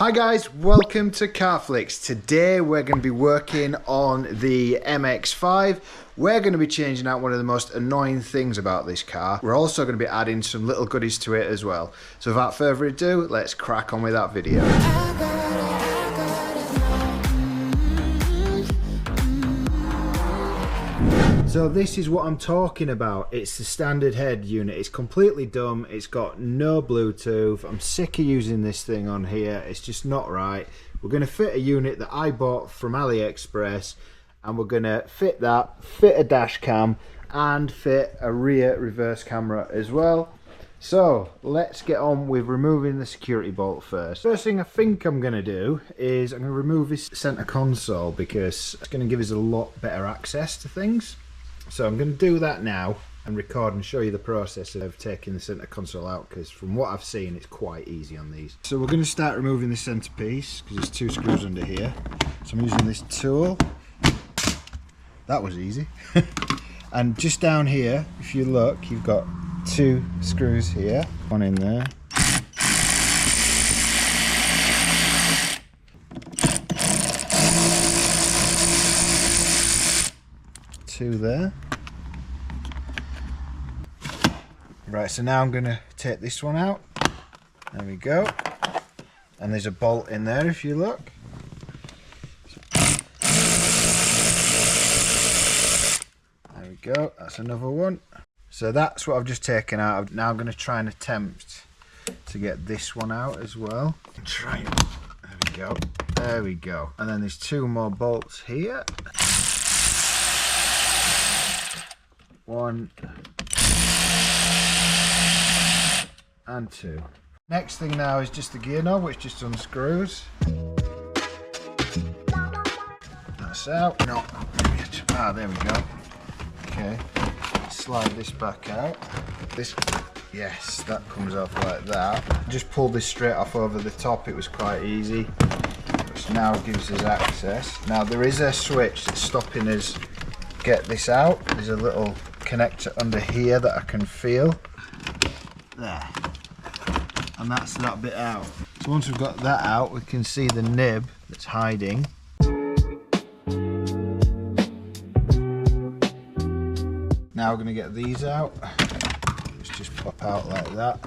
Hi guys, welcome to Carflix. Today we're going to be working on the MX-5. We're going to be changing out one of the most annoying things about this car. We're also going to be adding some little goodies to it as well. So without further ado, let's crack on with that video. So this is what I'm talking about. It's the standard head unit. It's completely dumb. It's got no Bluetooth. I'm sick of using this thing on here. It's just not right. We're going to fit a unit that I bought from AliExpress, and we're going to fit that, fit a dash cam, and fit a rear reverse camera as well. So let's get on with removing the security bolt first. First thing I think I'm going to do is I'm going to remove this center console because it's going to give us a lot better access to things. So I'm going to do that now and record and show you the process of taking the center console out, because from what I've seen it's quite easy on these. So we're going to start removing the center piece because there's two screws under here. So I'm using this tool. That was easy. And just down here, if you look, you've got two screws here, one in there. Two there. Right, so now I'm going to take this one out. There we go. And there's a bolt in there if you look. There we go, that's another one. So that's what I've just taken out. I'm now going to try and attempt to get this one out as well. Try it. There we go. There we go. And then there's two more bolts here. One and two. Next thing now is just the gear knob, which just unscrews. That's out. No. Ah, there we go. Okay. Slide this back out. This, yes, that comes off like that. Just pulled this straight off over the top. It was quite easy, which now gives us access. Now there is a switch that's stopping us get this out. There's a little connector under here that I can feel there, and that's that bit out. So once we've got that out, we can see the nib that's hiding. Now we're going to get these out. Let's just pop out like that,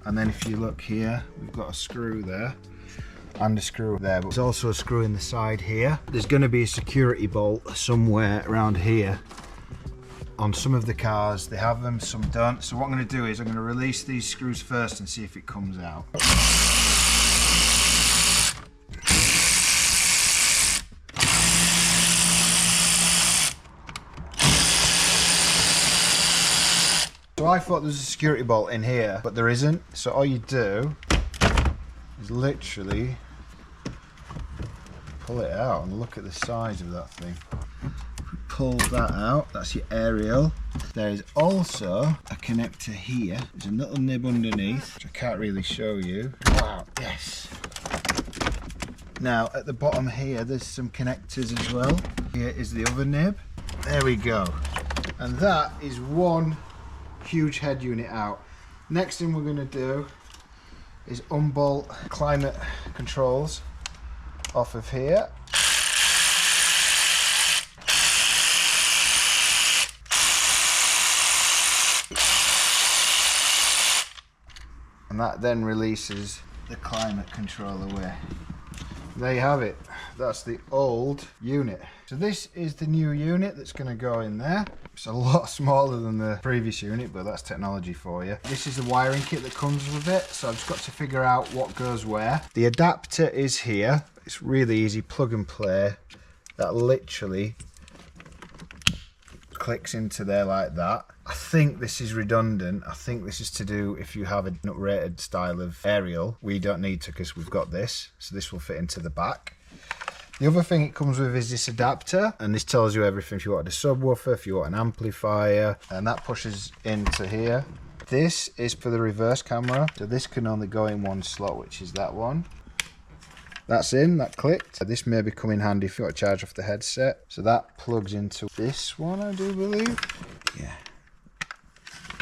and then if you look here, we've got a screw there and a screw there, but there's also a screw in the side here. There's going to be a security bolt somewhere around here. On some of the cars they have them, some don't. So what I'm going to do is I'm going to release these screws first and see if it comes out. So I thought there was a security bolt in here, but there isn't. So all you do is literally pull it out, and look at the size of that thing. Pull that out, that's your aerial. There is also a connector here. There's a little nib underneath, which I can't really show you. Wow, yes. Now at the bottom here, there's some connectors as well. Here is the other nib. There we go. And that is one huge head unit out. Next thing we're going to do is unbolt climate controls off of here. And that then releases the climate control away. There you have it. That's the old unit. So this is the new unit that's going to go in there. It's a lot smaller than the previous unit, but that's technology for you. This is the wiring kit that comes with it, so I've just got to figure out what goes where. The adapter is here. It's really easy, plug and play. That literally clicks into there like that. I think this is redundant. I think this is to do if you have an uprated style of aerial. We don't need to because we've got this, so this will fit into the back. The other thing it comes with is this adapter, and this tells you everything. If you want a subwoofer, if you want an amplifier, and that pushes into here. This is for the reverse camera, so this can only go in one slot, which is that one. That's in, that clicked. This may come in handy if you want to charge off the headset. So that plugs into this one, I do believe. Yeah.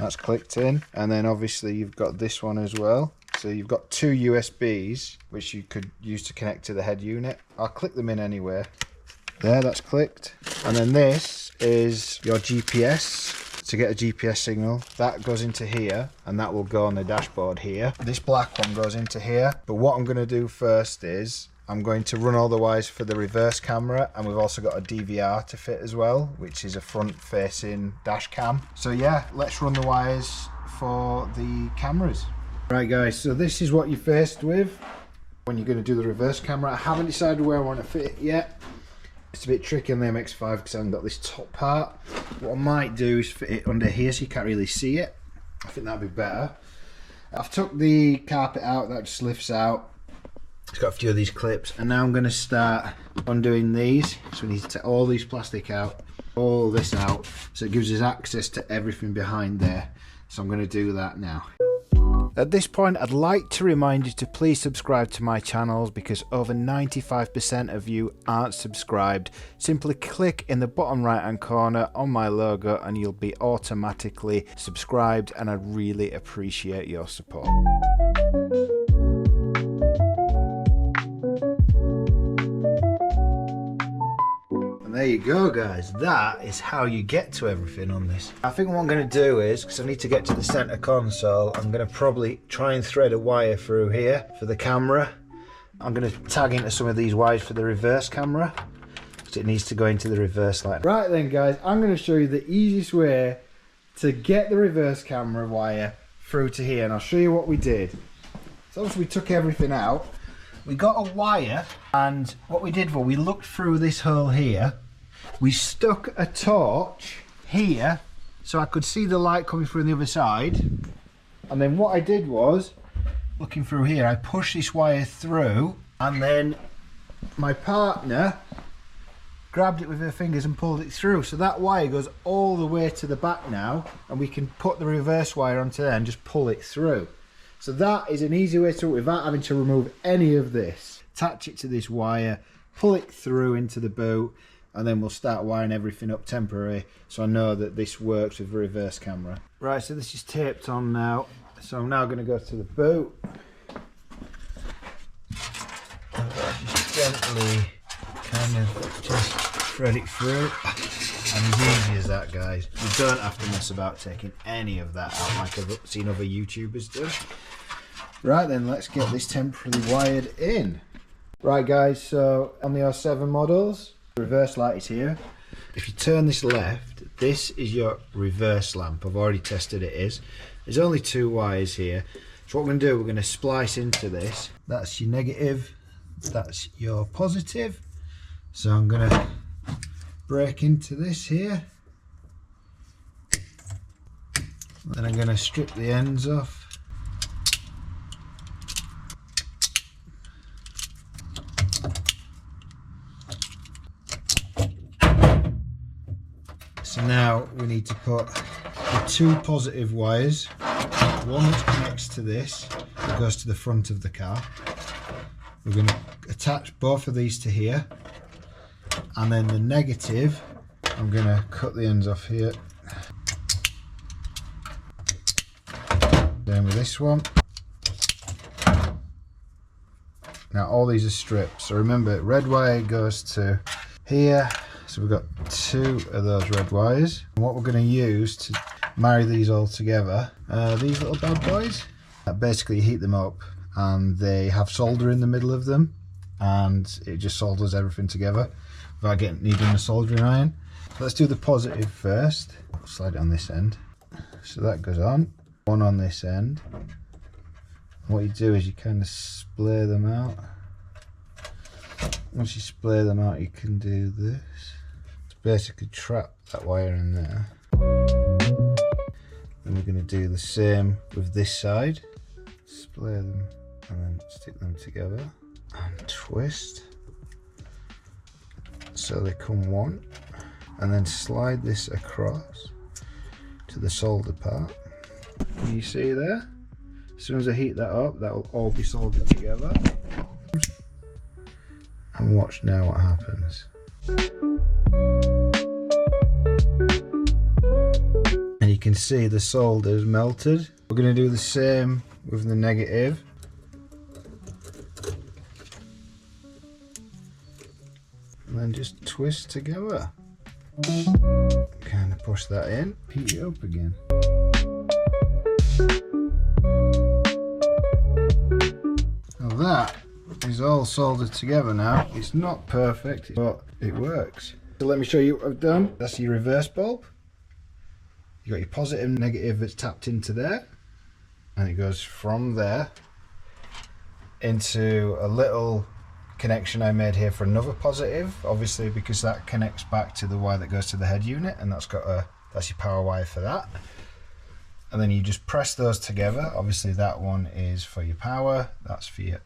That's clicked in. And then obviously you've got this one as well. So you've got two USBs which you could use to connect to the head unit. I'll click them in anywhere. There, that's clicked. And then this is your GPS. To get a GPS signal, that goes into here, and that will go on the dashboard here. This black one goes into here. But what I'm going to do first is I'm going to run all the wires for the reverse camera, and we've also got a DVR to fit as well, which is a front facing dash cam. So yeah, let's run the wires for the cameras. Right guys, so this is what you're faced with when you're going to do the reverse camera. I haven't decided where I want to fit it yet. It's a bit tricky on the MX-5 because I haven't got this top part. What I might do is fit it under here so you can't really see it. I think that'd be better. I've took the carpet out, that just lifts out. It's got a few of these clips, and now I'm going to start undoing these. So we need to take all these plastic out, all this out, so it gives us access to everything behind there. So I'm going to do that now. At this point, I'd like to remind you to please subscribe to my channels because over 95% of you aren't subscribed. Simply click in the bottom right hand corner on my logo and you'll be automatically subscribed, and I really appreciate your support. There you go guys, that is how you get to everything on this. I think what I'm going to do is, because I need to get to the center console, I'm going to probably try and thread a wire through here for the camera. I'm going to tag into some of these wires for the reverse camera, because it needs to go into the reverse light. Right then guys, I'm going to show you the easiest way to get the reverse camera wire through to here, and I'll show you what we did. So obviously we took everything out, we got a wire, and what we did was we looked through this hole here. We stuck a torch here so I could see the light coming through on the other side, and then what I did was, looking through here, I pushed this wire through, and then my partner grabbed it with her fingers and pulled it through. So that wire goes all the way to the back now, and we can put the reverse wire onto there and just pull it through. So that is an easy way to do it without having to remove any of this. Attach it to this wire, pull it through into the boot, and then we'll start wiring everything up temporary, so I know that this works with the reverse camera. Right, so this is taped on now, so I'm now going to go to the boot. Just gently kind of just thread it through, and as easy as that guys. You don't have to mess about taking any of that out like I've seen other YouTubers do. Right then, let's get this temporarily wired in. Right guys, so on the R7 models, the reverse light is here. If you turn this left, this is your reverse lamp. I've already tested it is. There's only two wires here. So what we're going to do, we're going to splice into this. That's your negative, that's your positive. So I'm going to break into this here. Then I'm going to strip the ends off. So now we need to put the two positive wires, one which connects to this, that goes to the front of the car. We're going to attach both of these to here, and then the negative, I'm going to cut the ends off here. Then with this one. Now all these are strips, so remember red wire goes to here. So we've got two of those red wires, and what we're going to use to marry these all together, these little bad boys, basically heat them up, and they have solder in the middle of them, and it just solders everything together without needing a soldering iron. So let's do the positive first. Slide it on this end, so that goes on, one on this end. And what you do is you kind of splay them out. Once you splay them out, you can do this. Basically trap that wire in there. Then we're going to do the same with this side. Splay them and then stick them together and twist so they come one, and then slide this across to the solder part. Can you see there? As soon as I heat that up, that will all be soldered together. And watch now what happens. And you can see the solder's melted. We're going to do the same with the negative. and then just twist together. Kind of push that in, heat it up again. Now that is all soldered together now. It's not perfect, but it works. So let me show you what I've done. That's your reverse bulb. You got your positive and negative that's tapped into there, and it goes from there into a little connection I made here for another positive, obviously because that connects back to the wire that goes to the head unit, and that's your power wire for that. And then you just press those together. Obviously that one is for your power, that's for your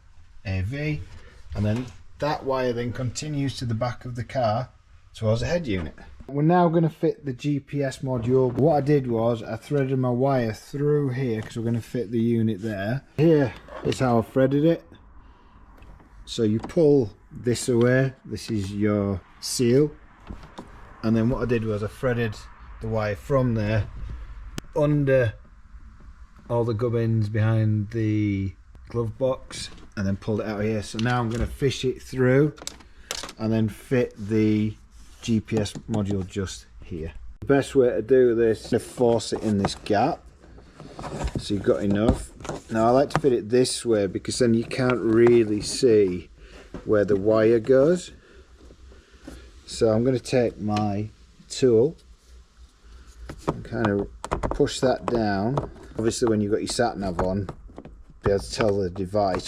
AV, and then that wire then continues to the back of the car towards the head unit. We're now going to fit the GPS module. What I did was I threaded my wire through here because we're going to fit the unit there. Here is how I threaded it. So you pull this away, this is your seal, and then what I did was I threaded the wire from there under all the gubbins behind the glove box and then pulled it out here. So now I'm going to fish it through and then fit the GPS module just here. The best way to do this is to force it in this gap so you've got enough. Now I like to fit it this way because then you can't really see where the wire goes. So I'm going to take my tool and kind of push that down. Obviously when you've got your sat nav on, be able to tell the device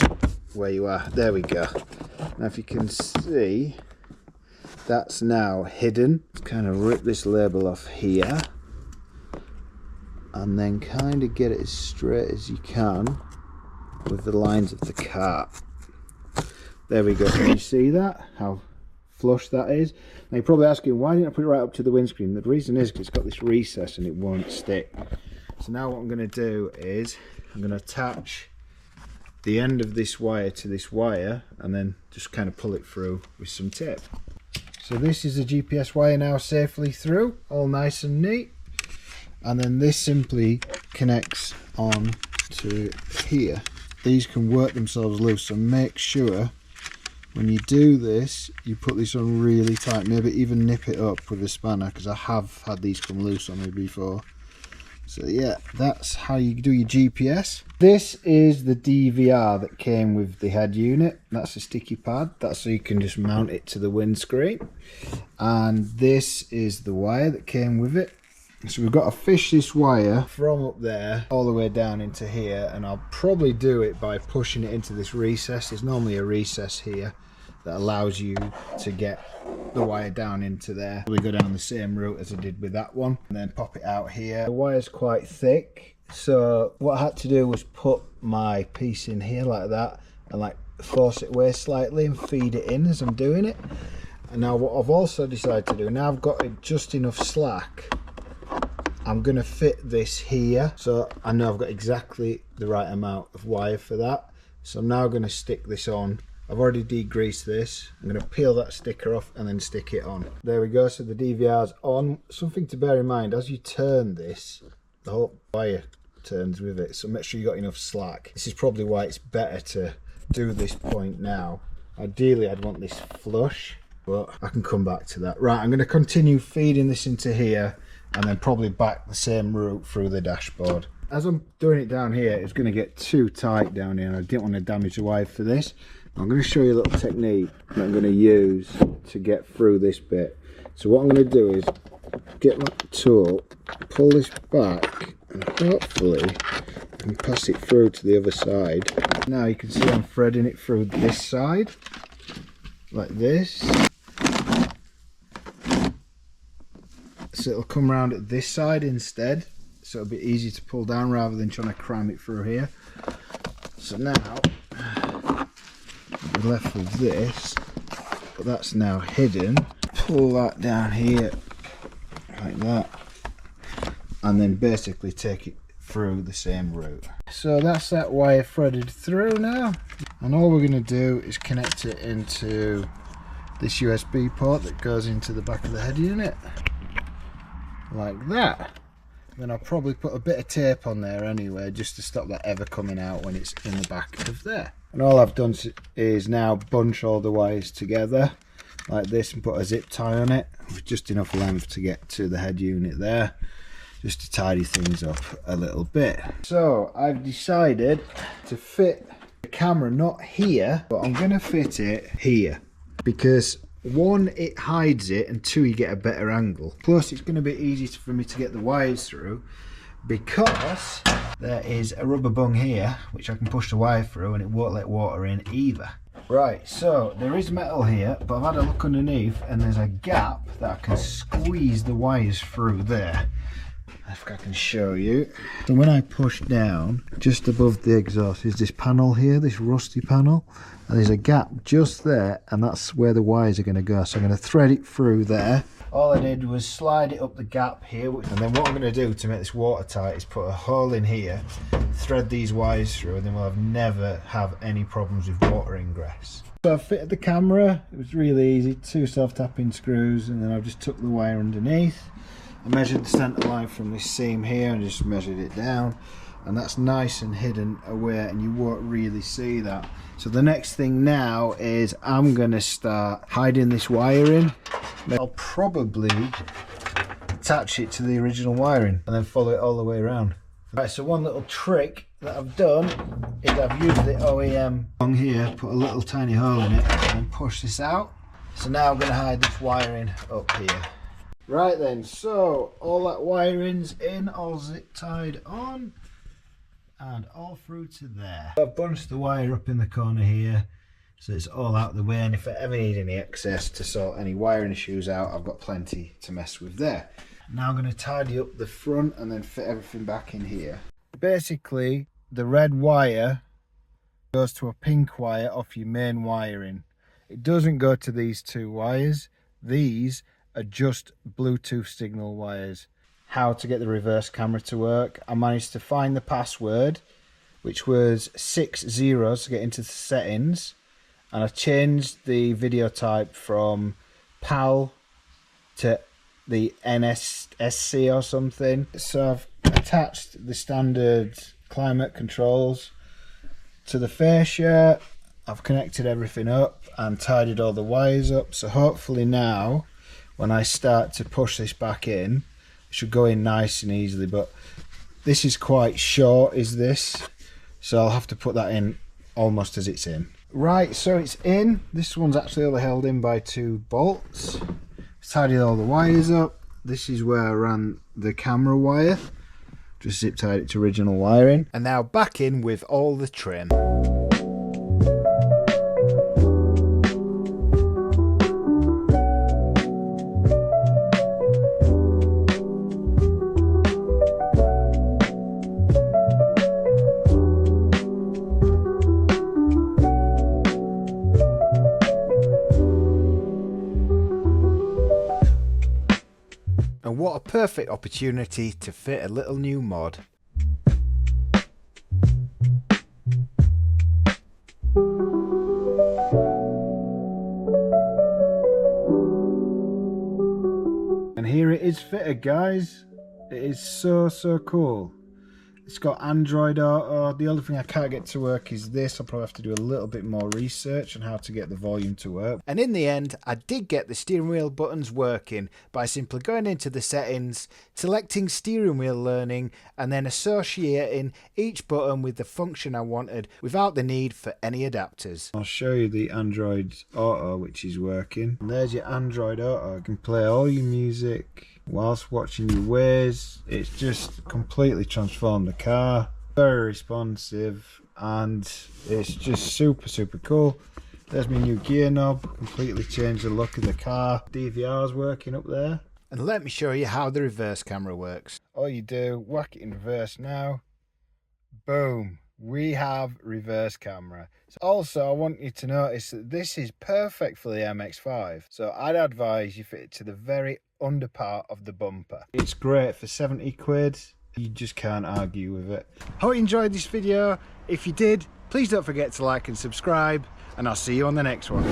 where you are. There we go. Now if you can see, that's now hidden. Kind of rip this label off here and then kind of get it as straight as you can with the lines of the car. There we go. Can you see that? How flush that is? Now you're probably asking, why didn't I put it right up to the windscreen? The reason is because it's got this recess and it won't stick. So now what I'm going to do is I'm going to attach the end of this wire to this wire and then just kind of pull it through with some tape. So this is the GPS wire now safely through, all nice and neat. And then this simply connects on to here. These can work themselves loose, so make sure when you do this, you put this on really tight, maybe even nip it up with a spanner, because I have had these come loose on me before. So yeah, that's how you do your GPS. This is the DVR that came with the head unit. That's a sticky pad. That's so you can just mount it to the windscreen. And this is the wire that came with it. So we've got to fish this wire from up there all the way down into here, and I'll probably do it by pushing it into this recess. There's normally a recess here that allows you to get the wire down into there. We go down the same route as I did with that one and then pop it out here. The wire's quite thick, so what I had to do was put my piece in here like that and like force it away slightly and feed it in as I'm doing it. And now what I've also decided to do, now I've got it just enough slack, I'm going to fit this here so I know I've got exactly the right amount of wire for that. So I'm now going to stick this on. I've already degreased this. I'm going to peel that sticker off and then stick it on. There we go, so the DVR's on. Something to bear in mind, as you turn this, the whole wire turns with it, so make sure you got enough slack. This is probably why it's better to do this point now. Ideally I'd want this flush, but I can come back to that. Right, I'm going to continue feeding this into here and then probably back the same route through the dashboard. As I'm doing it down here, it's going to get too tight down here and I didn't want to damage the wire for this. I'm going to show you a little technique that I'm going to use to get through this bit. So what I'm going to do is get my tool, pull this back, and hopefully I can pass it through to the other side. Now you can see I'm threading it through this side, like this. So it'll come around at this side instead, so it'll be easy to pull down rather than trying to cram it through here. So now we're left with this, but that's now hidden. Pull that down here like that and then basically take it through the same route. So that's that wire threaded through now, and all we're going to do is connect it into this USB port that goes into the back of the head unit like that. Then I'll probably put a bit of tape on there anyway, just to stop that ever coming out when it's in the back of there. And all I've done is now bunch all the wires together. like this and put a zip tie on it with just enough length to get to the head unit there, just to tidy things up a little bit. So I've decided to fit the camera not here, but I'm going to fit it here, because one, it hides it, and two, you get a better angle. Plus it's going to be easy for me to get the wires through, because there is a rubber bung here which I can push the wire through and it won't let water in either. Right, so there is metal here, but I've had a look underneath and there's a gap that I can squeeze the wires through there. If I can show you. So when I push down, just above the exhaust is this panel here, this rusty panel, and there's a gap just there, and that's where the wires are going to go. So I'm going to thread it through there. All I did was slide it up the gap here, and then what I'm going to do to make this watertight is put a hole in here, thread these wires through, and then we'll never have any problems with water ingress. So I've fitted the camera. It was really easy, 2 self-tapping screws, and then I've just took the wire underneath. I measured the centre line from this seam here and just measured it down, and that's nice and hidden away and you won't really see that. So the next thing now is I'm going to start hiding this wiring. I'll probably attach it to the original wiring and then follow it all the way around. Right, so one little trick that I've done is I've used the OEM on here, put a little tiny hole in it and then push this out. So now I'm going to hide this wiring up here. Right then, so all that wiring's in, all zip tied on, and all through to there. I've bunched the wire up in the corner here, so it's all out the way, and if I ever need any excess to sort any wiring issues out, I've got plenty to mess with there. Now I'm going to tidy up the front and then fit everything back in here. Basically, the red wire goes to a pink wire off your main wiring. It doesn't go to these 2 wires. These are just Bluetooth signal wires. How to get the reverse camera to work. I managed to find the password, which was 6 zeros to get into the settings, and I changed the video type from PAL to the NSC or something. So I've attached the standard climate controls to the fascia. I've connected everything up and tidied all the wires up, so hopefully now when I start to push this back in, it should go in nice and easily. But this is quite short, is this, so I'll have to put that in almost as it's in. Right, so it's in. This one's actually only held in by 2 bolts. Tidied all the wires up. This is where I ran the camera wire, just zip tied it to original wiring, and now back in with all the trim. And what a perfect opportunity to fit a little new mod. And here it is fitted, guys. It is so cool. It's got Android Auto. The only thing I can't get to work is this. I'll probably have to do a little bit more research on how to get the volume to work. And in the end, I did get the steering wheel buttons working by simply going into the settings, selecting steering wheel learning, and then associating each button with the function I wanted without the need for any adapters. I'll show you the Android Auto, which is working. And there's your Android Auto. You can play all your music whilst watching your Waze. It's just completely transformed the car. Very responsive, and it's just super cool. There's my new gear knob, completely changed the look of the car. DVR's working up there. And let me show you how the reverse camera works. All you do, whack it in reverse now. Boom, we have reverse camera. Also, I want you to notice that this is perfect for the MX-5. So I'd advise you fit it to the very under part of the bumper. It's great for 70 quid. You just can't argue with it. Hope you enjoyed this video. If you did, please don't forget to like and subscribe, and I'll see you on the next one.